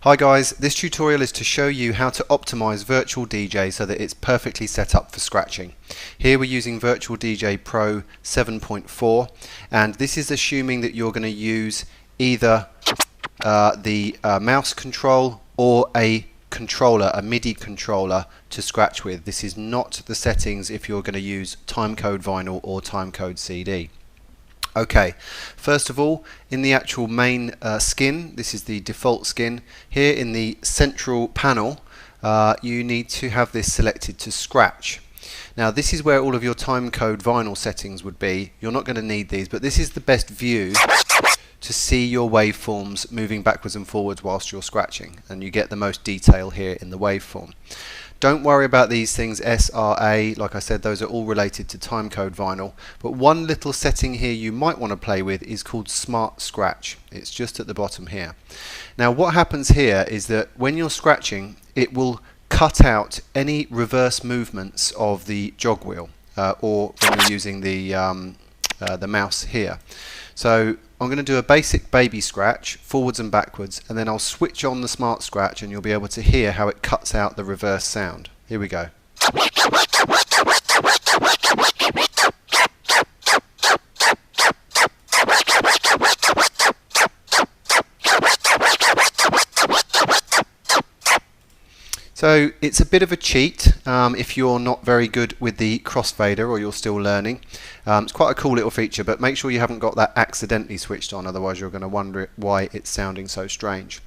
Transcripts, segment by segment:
Hi guys, this tutorial is to show you how to optimize Virtual DJ so that it's perfectly set up for scratching. Here we're using Virtual DJ Pro 7.4 and this is assuming that you're going to use either the mouse control or a controller, a MIDI controller to scratch with. This is not the settings if you're going to use timecode vinyl or timecode CD. Okay, first of all, in the actual main skin, this is the default skin, here in the central panel you need to have this selected to scratch. Now this is where all of your timecode vinyl settings would be. You're not going to need these, but this is the best view to see your waveforms moving backwards and forwards whilst you're scratching, and you get the most detail here in the waveform. Don't worry about these things, SRA, like I said, those are all related to timecode vinyl, but one little setting here you might want to play with is called Smart Scratch. It's just at the bottom here. Now what happens here is that when you're scratching, it will cut out any reverse movements of the jog wheel or when you're using the mouse here. So I'm going to do a basic baby scratch forwards and backwards, and then I'll switch on the Smart Scratch and you'll be able to hear how it cuts out the reverse sound. Here we go. So it's a bit of a cheat if you're not very good with the crossfader or you're still learning. It's quite a cool little feature, but make sure you haven't got that accidentally switched on, otherwise you're going to wonder why it's sounding so strange.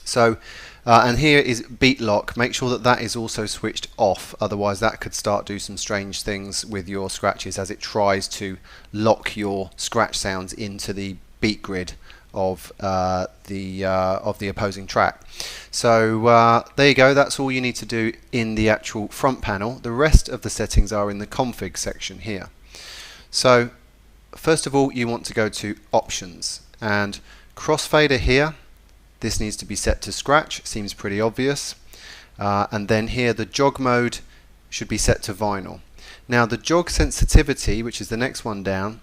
So and here is beat lock. Make sure that that is also switched off, otherwise that could start do some strange things with your scratches as it tries to lock your scratch sounds into the beat grid of the opposing track. So there you go, that's all you need to do in the actual front panel. The rest of the settings are in the config section here. So first of all you want to go to options, and crossfader here, this needs to be set to scratch, seems pretty obvious, and then here the jog mode should be set to vinyl. Now the jog sensitivity, which is the next one down,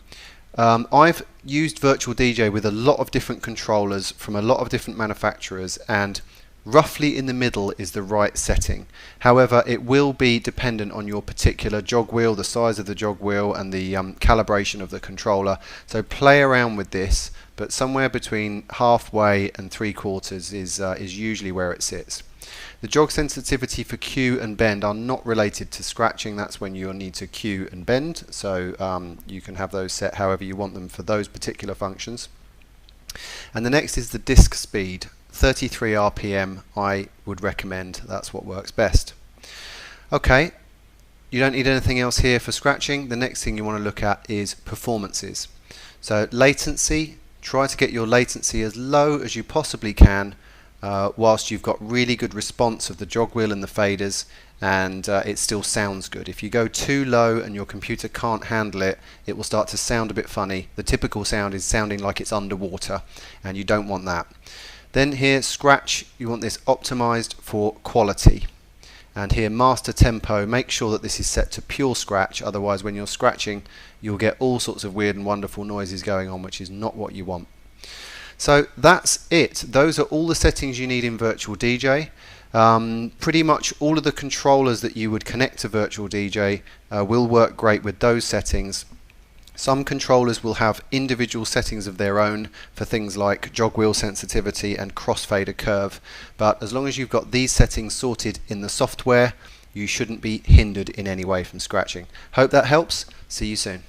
I've used Virtual DJ with a lot of different controllers from a lot of different manufacturers, and roughly in the middle is the right setting. However, it will be dependent on your particular jog wheel, the size of the jog wheel and the calibration of the controller. So play around with this, but somewhere between halfway and 3/4 is usually where it sits. The jog sensitivity for cue and bend are not related to scratching. That's when you'll need to cue and bend, so you can have those set however you want them for those particular functions. And the next is the disc speed. 33 RPM I would recommend, that's what works best. Okay, you don't need anything else here for scratching. The next thing you want to look at is performances. So latency, try to get your latency as low as you possibly can whilst you've got really good response of the jog wheel and the faders, and it still sounds good. If you go too low and your computer can't handle it, it will start to sound a bit funny. The typical sound is sounding like it's underwater, and you don't want that. Then here scratch, you want this optimized for quality, and here master tempo, make sure that this is set to pure scratch, otherwise when you're scratching you'll get all sorts of weird and wonderful noises going on, which is not what you want. So that's it. Those are all the settings you need in Virtual DJ. Pretty much all of the controllers that you would connect to Virtual DJ will work great with those settings. Some controllers will have individual settings of their own for things like jog wheel sensitivity and crossfader curve, but as long as you've got these settings sorted in the software, you shouldn't be hindered in any way from scratching. Hope that helps. See you soon.